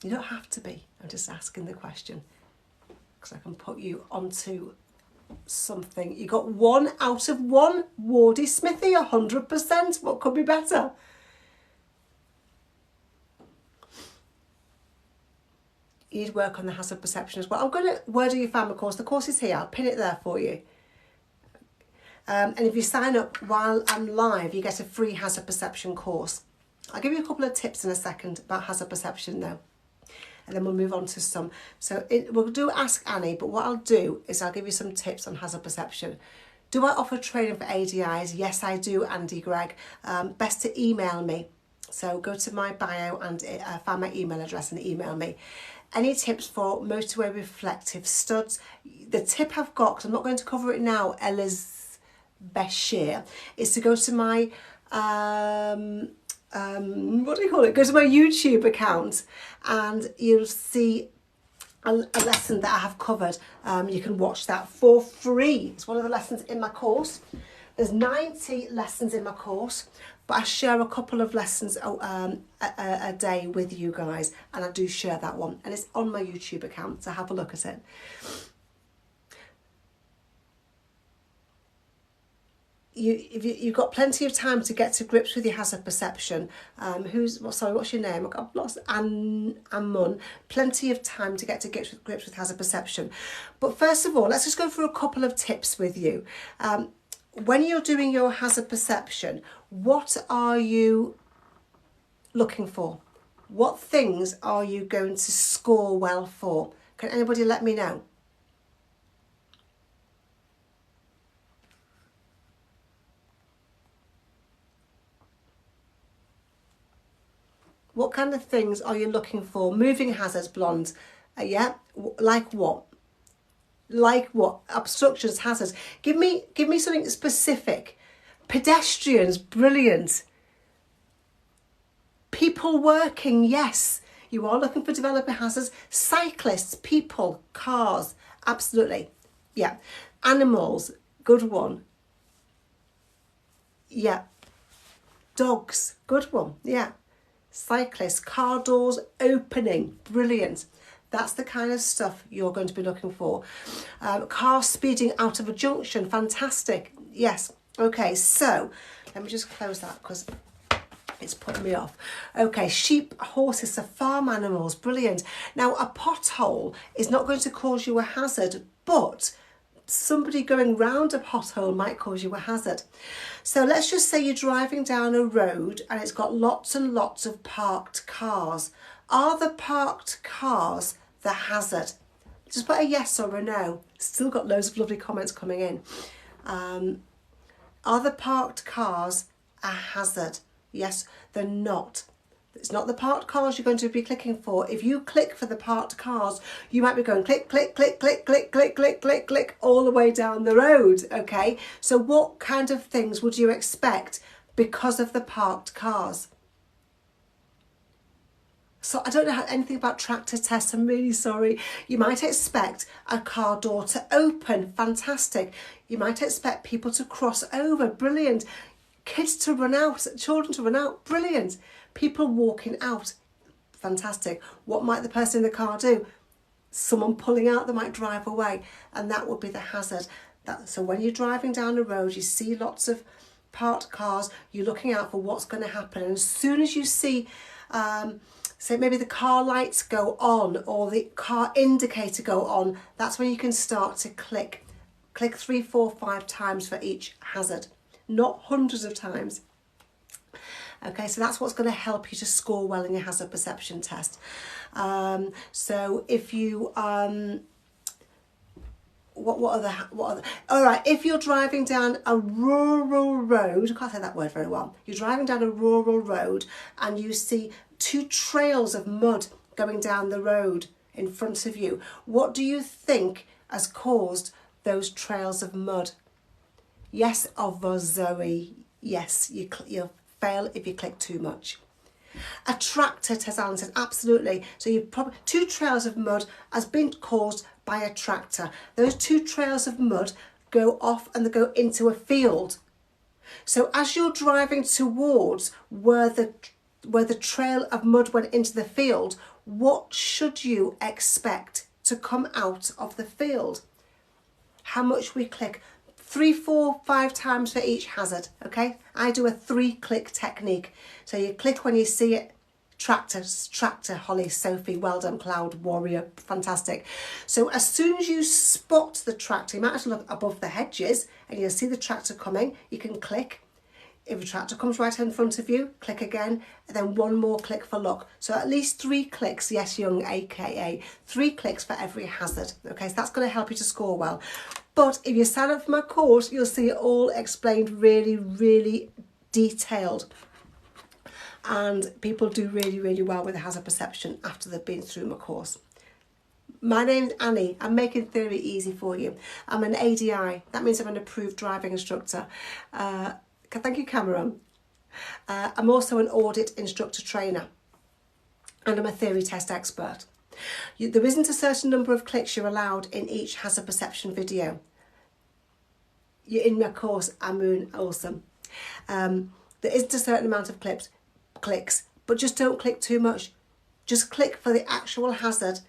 You don't have to be. I'm just asking the question because I can put you onto something. You got 1 out of 1. Wardy Smithy, 100%. What could be better? You'd work on the hazard perception as well. I'm going to Where Do You Find My course? The course is here. I'll pin it there for you. And if you sign up while I'm live, you get a free hazard perception course. I'll give you a couple of tips in a second about hazard perception though. And then we'll move on to some. So we'll do Ask Annie, but what I'll do is I'll give you some tips on hazard perception. Do I offer training for ADIs? Yes, I do, Andy Gregg. Best to email me. So go to my bio and find my email address and email me. Any tips for motorway reflective studs? The tip I've got, because I'm not going to cover it now, Ella's Bashir, is to go to my what do you call it? Go to my YouTube account and you'll see a lesson that I have covered. You can watch that for free. It's one of the lessons in my course. There's 90 lessons in my course, but I share a couple of lessons a day with you guys, and I do share that one, and it's on my YouTube account, so have a look at it. You've got plenty of time to get to grips with your hazard perception. What's your name? I've lost Mun. Plenty of time to get to grips with hazard perception. But first of all, let's just go through a couple of tips with you. When you're doing your hazard perception, what are you looking for? What things are you going to score well for? Can anybody let me know? What kind of things are you looking for? Moving hazards, blonde. Yeah, like what? Like what? Obstructions, hazards. Give me something specific. Pedestrians, brilliant. People working, yes. You are looking for developer hazards. Cyclists, people, cars, absolutely. Yeah. Animals, good one. Yeah. Dogs, good one. Yeah. Cyclists, car doors opening, brilliant. That's the kind of stuff you're going to be looking for. Car speeding out of a junction, fantastic. Yes. Okay, so let me just close that because it's putting me off. Okay, sheep, horses, so farm animals, brilliant. Now, a pothole is not going to cause you a hazard, but somebody going round a pothole might cause you a hazard. So let's just say you're driving down a road and it's got lots and lots of parked cars. Are the parked cars the hazard? Just put a yes or a no. Still got loads of lovely comments coming in. Are the parked cars a hazard? Yes, they're not. It's not the parked cars you're going to be clicking for. If you click for the parked cars, you might be going click, click, click, click, click, click, click, click, click, all the way down the road, okay? So what kind of things would you expect because of the parked cars? So I don't know anything about tractor tests, I'm really sorry. You might expect a car door to open, fantastic. You might expect people to cross over, brilliant. Kids to run out, children to run out, brilliant. People walking out, fantastic. What might the person in the car do? Someone pulling out, they might drive away, and that would be the hazard. So when you're driving down the road, you see lots of parked cars, you're looking out for what's going to happen. And as soon as you see, say maybe the car lights go on or the car indicator go on, that's when you can start to click 3, 4, 5 times for each hazard, not hundreds of times. Okay, so that's what's going to help you to score well in your hazard perception test. So if you what other, all right, if you're driving down a rural road, I can't say that word very well, you're driving down a rural road and you see two trails of mud going down the road in front of you, what do you think has caused those trails of mud? Yes, of Zoe, yes, you'll fail if you click too much. A tractor, Tess Allen said, absolutely. So you've probably, two trails of mud has been caused by a tractor. Those two trails of mud go off and they go into a field. So as you're driving towards where the trail of mud went into the field, what should you expect to come out of the field? How much we click? 3, 4, 5 times for each hazard, okay? I do a 3-click technique. So you click when you see it. Tractor, Holly, Sophie, well done, Cloud, Warrior, fantastic. So as soon as you spot the tractor, you might have to look above the hedges and you'll see the tractor coming, you can click. If a tractor comes right in front of you, click again, and then one more click for luck. So at least 3 clicks, yes, young, aka, 3 clicks for every hazard. Okay, so that's going to help you to score well. But if you sign up for my course, you'll see it all explained really, really detailed. And people do really, really well with hazard perception after they've been through my course. My name's Annie. I'm making theory easy for you. I'm an ADI. That means I'm an approved driving instructor. Thank you, Cameron. I'm also an audit instructor trainer. And I'm a theory test expert. There isn't a certain number of clicks you're allowed in each hazard perception video. You're in my course, Amoon, awesome. There isn't a certain amount of clicks, but just don't click too much. Just click for the actual hazard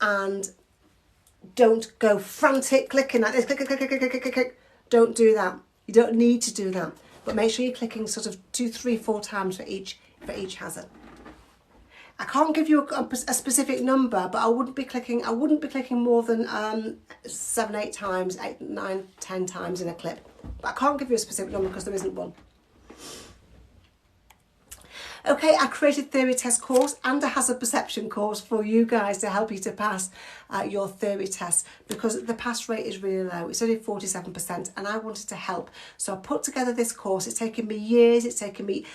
and don't go frantic clicking like this. Click. Don't do that. You don't need to do that, but make sure you're clicking sort of 2, 3, 4 times for each hazard. I can't give you a specific number, but I wouldn't be clicking more than 7, 8 times, 8, 9, 10 times in a clip. But I can't give you a specific number because there isn't one. Okay, I created theory test course and a hazard perception course for you guys to help you to pass your theory test, because the pass rate is really low. It's only 47% and I wanted to help. So I put together this course. It's taken me years. It's taken me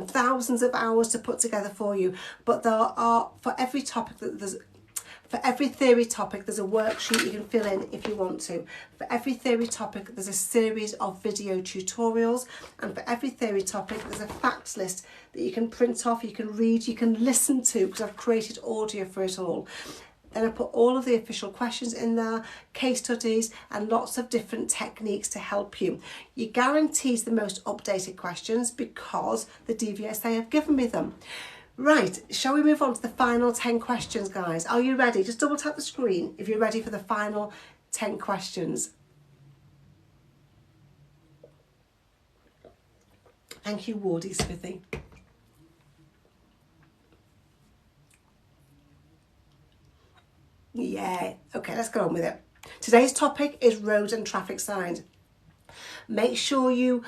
thousands of hours to put together for you. But there are, for every topic, for every theory topic, there's a worksheet you can fill in if you want to. For every theory topic, there's a series of video tutorials. And for every theory topic, there's a facts list that you can print off, you can read, you can listen to, because I've created audio for it all. Then I put all of the official questions in there, case studies, and lots of different techniques to help you. You guarantees the most updated questions because the DVSA have given me them. Right, shall we move on to the final 10 questions, guys? Are you ready? Just double tap the screen if you're ready for the final 10 questions. Thank you, Wardy Smithy. Yeah, okay, let's go on with it. Today's topic is road and traffic signs. Make sure you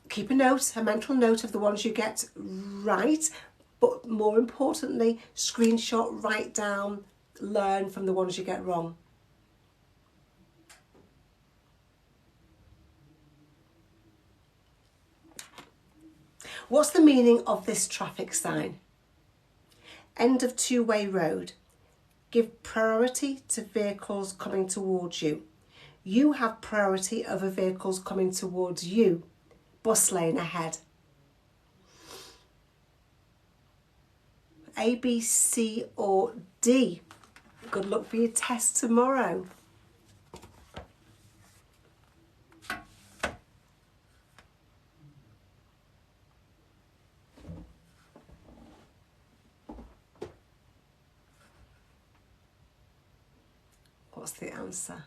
keep a mental note of the ones you get right. But more importantly, screenshot, write down, learn from the ones you get wrong. What's the meaning of this traffic sign? End of two-way road. Give priority to vehicles coming towards you. You have priority over vehicles coming towards you. Bus lane ahead. A, B, C or D. Good luck for your test tomorrow. What's the answer?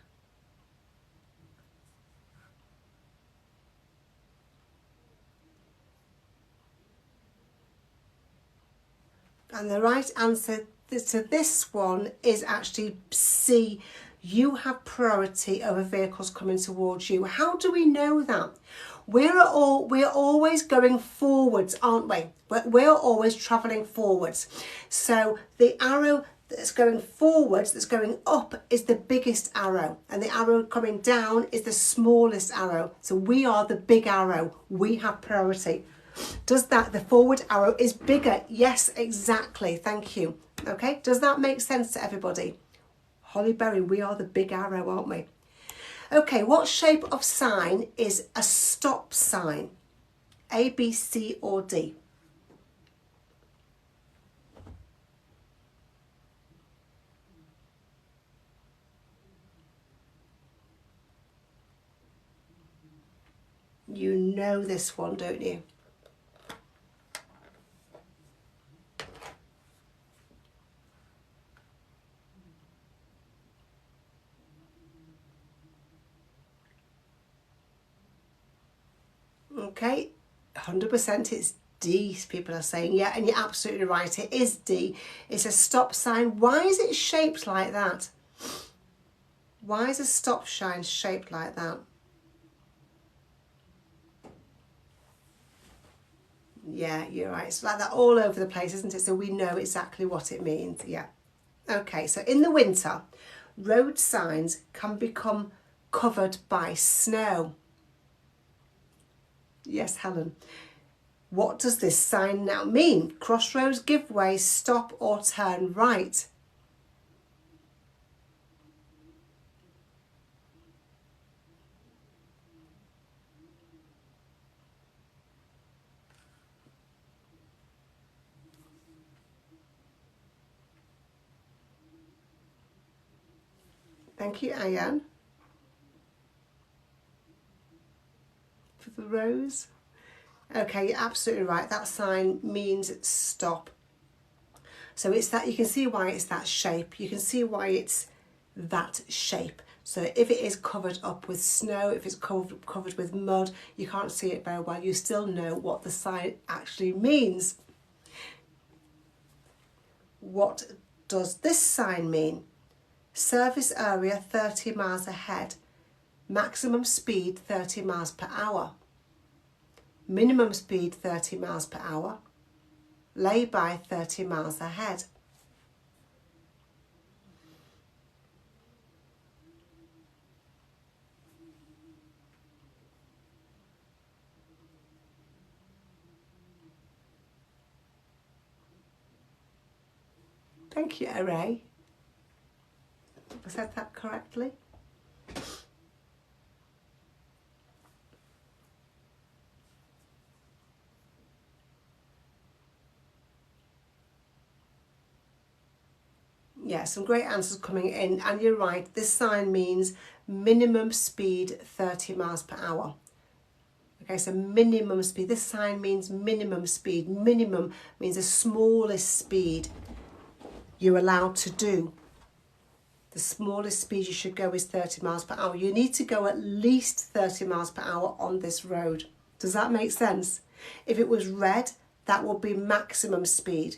And the right answer to this one is actually C. You have priority over vehicles coming towards you. How do we know that? We're always going forwards, aren't we? We're always travelling forwards. So the arrow that's going forwards, that's going up, is the biggest arrow, and the arrow coming down is the smallest arrow. So we are the big arrow. We have priority. Does that, the forward arrow is bigger? Yes, exactly. Thank you. Okay, does that make sense to everybody? Holly Berry, we are the big arrow, aren't we? Okay, what shape of sign is a stop sign? A, B, C, or D? You know this one, don't you? Okay, 100% it's D, people are saying. Yeah, and you're absolutely right, it is D. It's a stop sign. Why is it shaped like that? Why is a stop sign shaped like that? Yeah, you're right. It's like that all over the place, isn't it? So we know exactly what it means. Yeah. Okay, so in the winter, road signs can become covered by snow. Yes, Helen. What does this sign now mean? Crossroads, give way, stop or turn right. Thank you, Ayan, for the rose. Okay, you're absolutely right. That sign means stop. So it's that, you can see why it's that shape. You can see why it's that shape. So if it is covered up with snow, if it's covered with mud, you can't see it very well. You still know what the sign actually means. What does this sign mean? Service area 30 miles ahead. Maximum speed 30 miles per hour. Minimum speed 30 miles per hour. Lay-by 30 miles ahead. Thank you, Array. I said that correctly? Yeah, some great answers coming in, and you're right, this sign means minimum speed 30 miles per hour. Okay, so minimum speed, this sign means minimum speed. Minimum means the smallest speed you're allowed to do. The smallest speed you should go is 30 miles per hour. You need to go at least 30 miles per hour on this road. Does that make sense? If it was red, that would be maximum speed.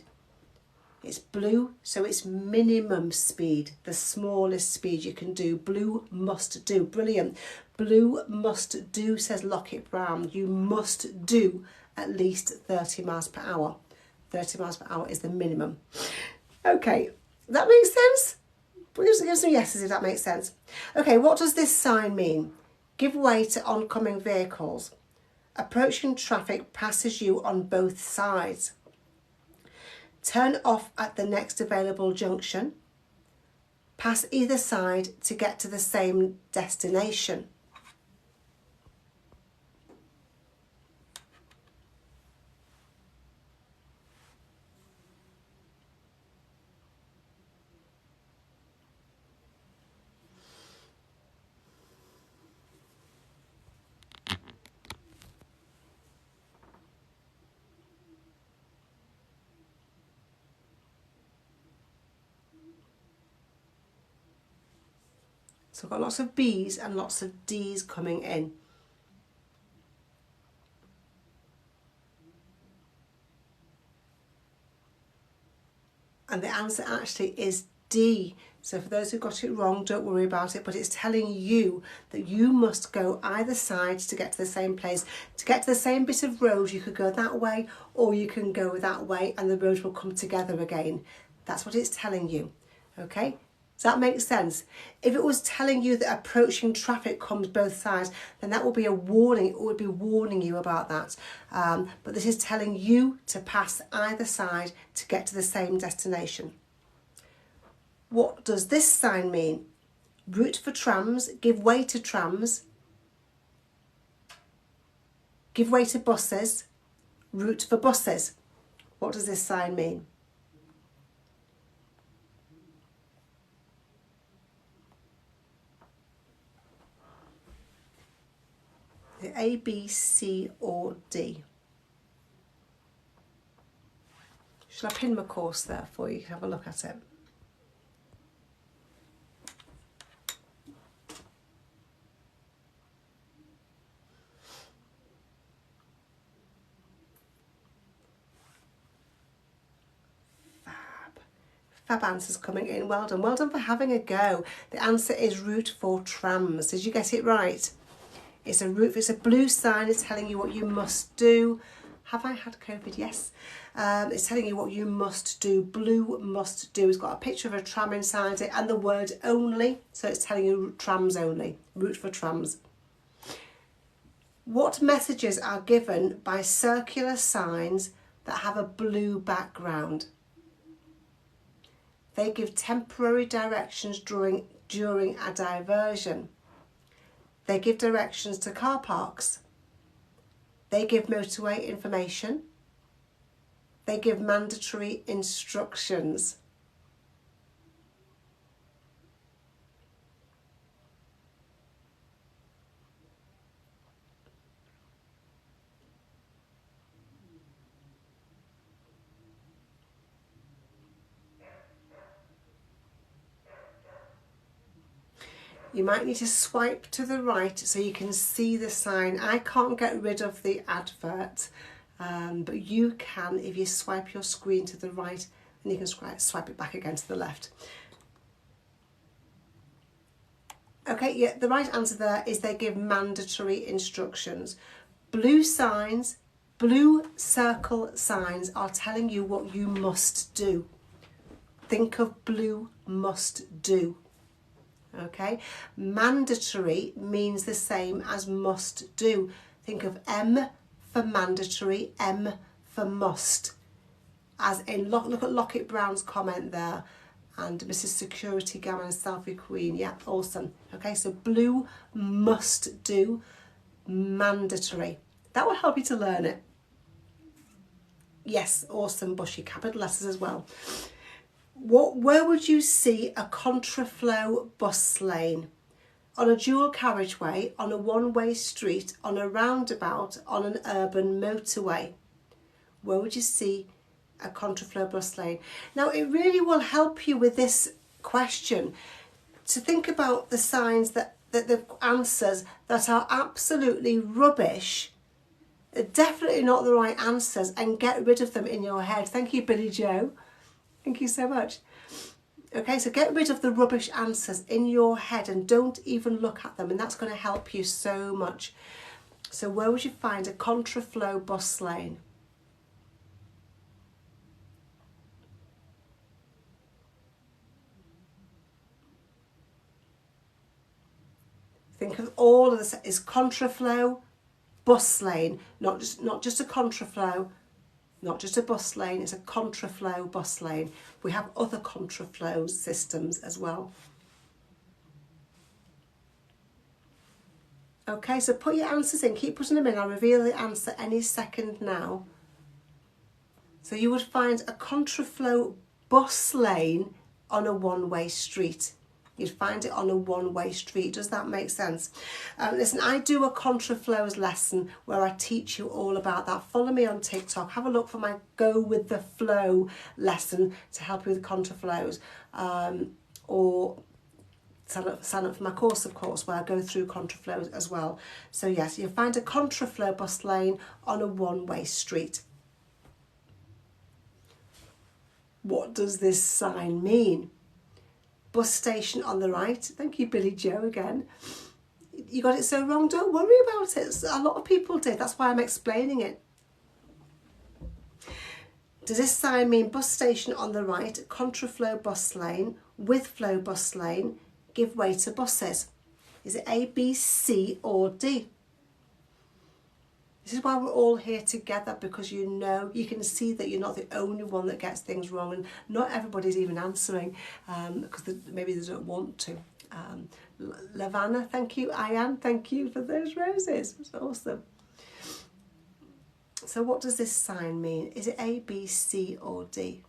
It's blue, so it's minimum speed, the smallest speed you can do. Blue must do. Brilliant. Blue must do, says Lockett Brown. You must do at least 30 miles per hour. 30 miles per hour is the minimum. Okay, that makes sense? Give some yeses if that makes sense. Okay, what does this sign mean? Give way to oncoming vehicles. Approaching traffic passes you on both sides. Turn off at the next available junction. Pass either side to get to the same destination. So I've got lots of B's and lots of D's coming in. And the answer actually is D. So for those who got it wrong, don't worry about it, but it's telling you that you must go either side to get to the same place. To get to the same bit of road, you could go that way or you can go that way and the roads will come together again. That's what it's telling you. Okay? Does that make sense? If it was telling you that approaching traffic comes both sides, then that would be a warning. It would be warning you about that. But this is telling you to pass either side to get to the same destination. What does this sign mean? Route for trams, give way to trams, give way to buses, route for buses. What does this sign mean? A, B, C or D? Shall I pin my course there for you to have a look at it? Fab answers coming in. Well done. Well done for having a go. The answer is route for trams. Did you get it right? It's a route. It's a blue sign. It's telling you what you must do. Have I had COVID? Yes. It's telling you what you must do. Blue must do. It's got a picture of a tram inside it and the word only. So it's telling you trams only. Route for trams. What messages are given by circular signs that have a blue background? They give temporary directions during a diversion. They give directions to car parks. They give motorway information. They give mandatory instructions. You might need to swipe to the right so you can see the sign. I can't get rid of the advert, but you can if you swipe your screen to the right, and you can swipe it back again to the left. Okay, yeah, the right answer there is they give mandatory instructions. Blue signs, blue circle signs are telling you what you must do. Think of blue must do. Okay, mandatory means the same as must do. Think of M for mandatory, M for must. As in, look at Lockett Brown's comment there, and Mrs. Security Gammon and Selfie Queen. Yeah, awesome. Okay, so blue must do, mandatory. That will help you to learn it. Yes, awesome, Bushy. Capital letters as well. Where would you see a contraflow bus lane? On a dual carriageway, on a one-way street, on a roundabout, on an urban motorway? Where would you see a contraflow bus lane? Now, it really will help you with this question to think about the signs that the answers that are absolutely rubbish, definitely not the right answers, and get rid of them in your head. Thank you, Billy Joe. Thank you so much. Okay, so get rid of the rubbish answers in your head and don't even look at them, and that's going to help you so much. So where would you find a contraflow bus lane? Think of all of this. Is contraflow bus lane, not just a contraflow, not just a bus lane, it's a contraflow bus lane. We have other contraflow systems as well. Okay, so put your answers in, keep putting them in. I'll reveal the answer any second now. So you would find a contraflow bus lane on a one-way street. You'd find it on a one-way street. Does that make sense? Listen, I do a contraflows lesson where I teach you all about that. Follow me on TikTok. Have a look for my Go With The Flow lesson to help you with contraflows. Or sign up for my course, of course, where I go through contraflows as well. So yes, you'll find a contraflow bus lane on a one-way street. What does this sign mean? Bus station on the right. Thank you, Billy Joe, again. You got it so wrong, don't worry about it. A lot of people did. That's why I'm explaining it. Does this sign mean bus station on the right, contraflow bus lane, with flow bus lane, give way to buses? Is it A, B, C or D? This is why we're all here together, because you know, you can see that you're not the only one that gets things wrong, and not everybody's even answering because maybe they don't want to. Lavanna, thank you. Ayan, thank you for those roses. It's awesome. So what does this sign mean? Is it A, B, C or D?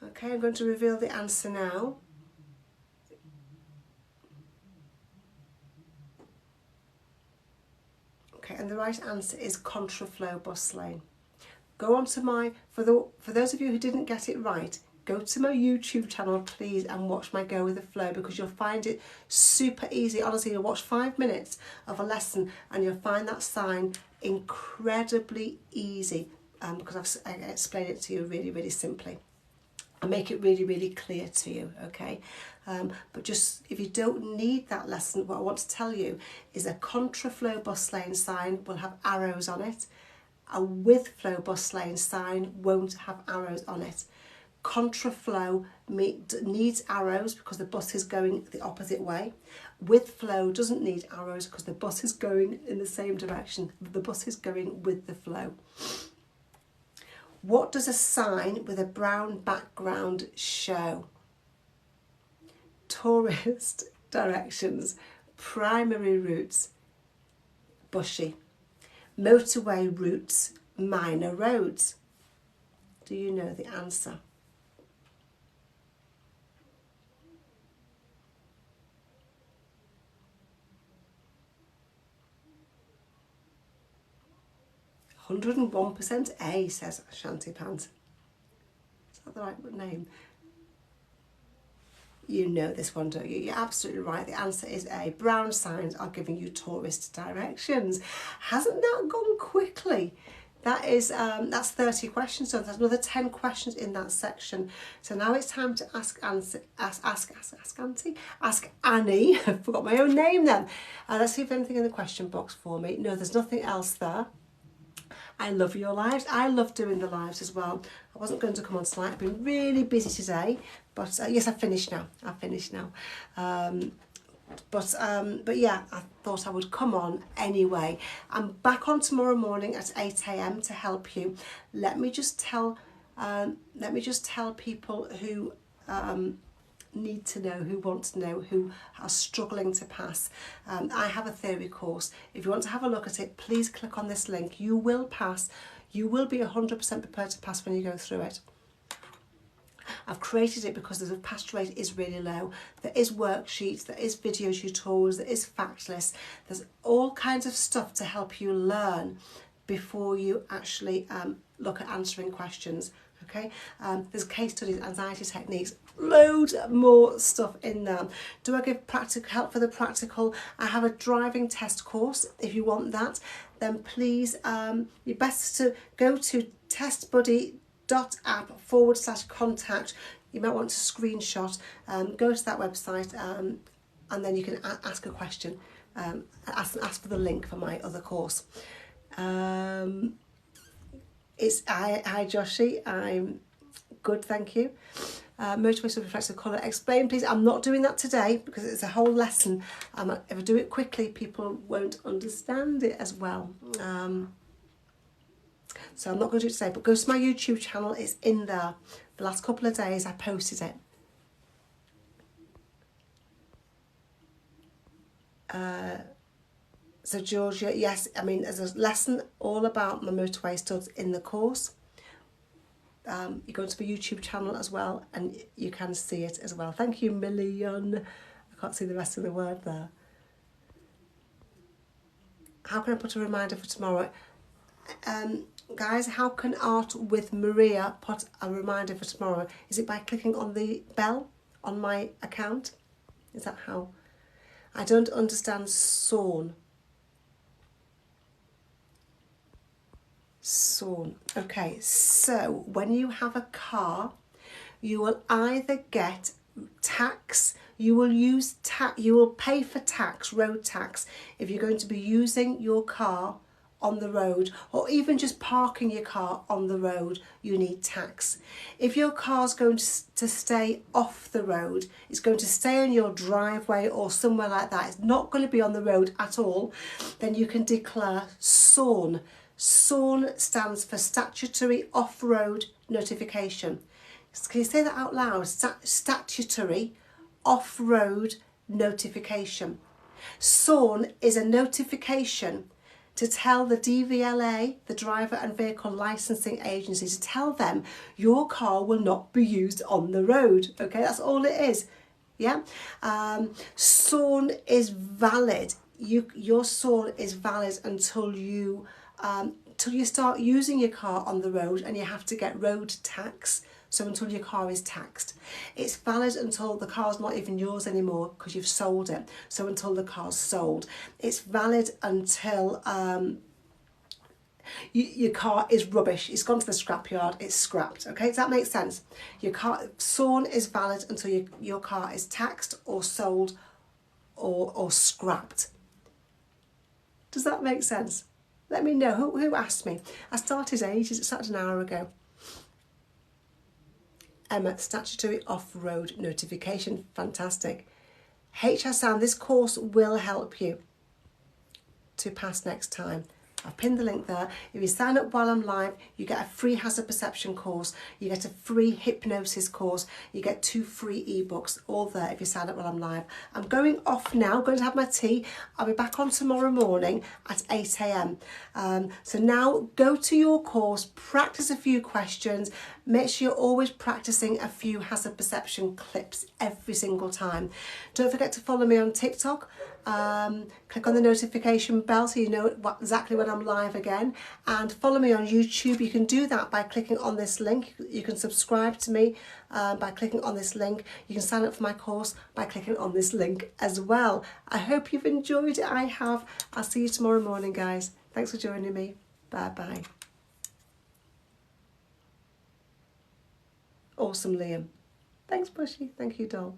Okay, I'm going to reveal the answer now. Okay, and the right answer is contraflow bus lane. Go on to for those of you who didn't get it right, go to my YouTube channel, please, and watch my Go with the Flow, because you'll find it super easy. Honestly, you'll watch 5 minutes of a lesson and you'll find that sign incredibly easy because I explain it to you really, really simply. I make it really, really clear to you, okay? But just, if you don't need that lesson, what I want to tell you is a contraflow bus lane sign will have arrows on it. A with flow bus lane sign won't have arrows on it. Contraflow needs arrows because the bus is going the opposite way. With flow doesn't need arrows because the bus is going in the same direction. The bus is going with the flow. What does a sign with a brown background show? Tourist directions, primary routes, bushy. Motorway routes, minor roads. Do you know the answer? "101% A," says Shanty Pants. Is that the right name? You know this one, don't you? You're absolutely right. The answer is A. Brown signs are giving you tourist directions. Hasn't that gone quickly? That is, that's 30 questions, so there's another 10 questions in that section. So now it's time to ask Annie. I forgot my own name then. Let's see if anything in the question box for me. No, there's nothing else there. I love your lives. I love doing the lives as well. I wasn't going to come on tonight. I've been really busy today, but yes, I've finished now. But yeah, I thought I would come on anyway. I'm back on tomorrow morning at 8 a.m. to help you. Let me just tell people who need to know, who want to know, who are struggling to pass. I have a theory course. If you want to have a look at it, please click on this link. You will pass. You will be 100% prepared to pass when you go through it. I've created it because the pass rate is really low. There is worksheets, there is video tutorials, there is fact lists. There's all kinds of stuff to help you learn before you actually look at answering questions. Okay, there's case studies, anxiety techniques, loads more stuff in there. Do I give practical help for the practical? I have a driving test course. If you want that, then please, you're best to go to testbuddy.app/contact. You might want to screenshot, go to that website, and then you can ask a question, ask for the link for my other course. Hi Joshi, I'm good, thank you. Motivation reflective colour. Explain please. I'm not doing that today because it's a whole lesson. If I do it quickly, people won't understand it as well. So I'm not going to do it today, but go to my YouTube channel. It's in there. The last couple of days I posted it. So Georgia, yes, I mean, there's a lesson all about my motorway studs in the course. You go to my YouTube channel as well and you can see it as well. Thank you, Million. I can't see the rest of the word there. How can I put a reminder for tomorrow? Guys, how can Art with Maria put a reminder for tomorrow? Is it by clicking on the bell on my account? Is that how? I don't understand Sawn. Okay, so when you have a car, you will either get tax, You will pay for tax, road tax, if you're going to be using your car on the road, or even just parking your car on the road. You need tax. If your car's going to stay off the road, it's going to stay on your driveway or somewhere like that, it's not going to be on the road at all, then you can declare SORN. SORN stands for Statutory Off-Road Notification. Can you say that out loud? Statutory Off-Road Notification. SORN is a notification to tell the DVLA, the Driver and Vehicle Licensing Agency, to tell them your car will not be used on the road. Okay, that's all it is. Yeah. SORN is valid. Your SORN is valid until you start using your car on the road and you have to get road tax. So until your car is taxed. It's valid until the car's not even yours anymore because you've sold it. So until the car's sold. It's valid until your car is rubbish. It's gone to the scrapyard. It's scrapped. Okay, does that make sense? Your car, SORN is valid until your car is taxed or sold or scrapped. Does that make sense? Let me know. Who asked me? I started an hour ago. Emma, Statutory Off-Road Notification. Fantastic. HR Sound, this course will help you to pass next time. I've pinned the link there. If you sign up while I'm live, you get a free hazard perception course, you get a free hypnosis course, you get 2 free ebooks, all there if you sign up while I'm live. I'm going off now, going to have my tea. I'll be back on tomorrow morning at 8 a.m. So now go to your course, practice a few questions, make sure you're always practicing a few hazard perception clips every single time. Don't forget to follow me on TikTok. Click on the notification bell so you know exactly when I'm live again, and follow me on YouTube. You can do that by clicking on this link. You can subscribe to me by clicking on this link. You can sign up for my course by clicking on this link as well. I hope you've enjoyed it. I have. I'll see you tomorrow morning, guys. Thanks for joining me. Bye bye. Awesome, Liam. Thanks, Bushy. Thank you, doll.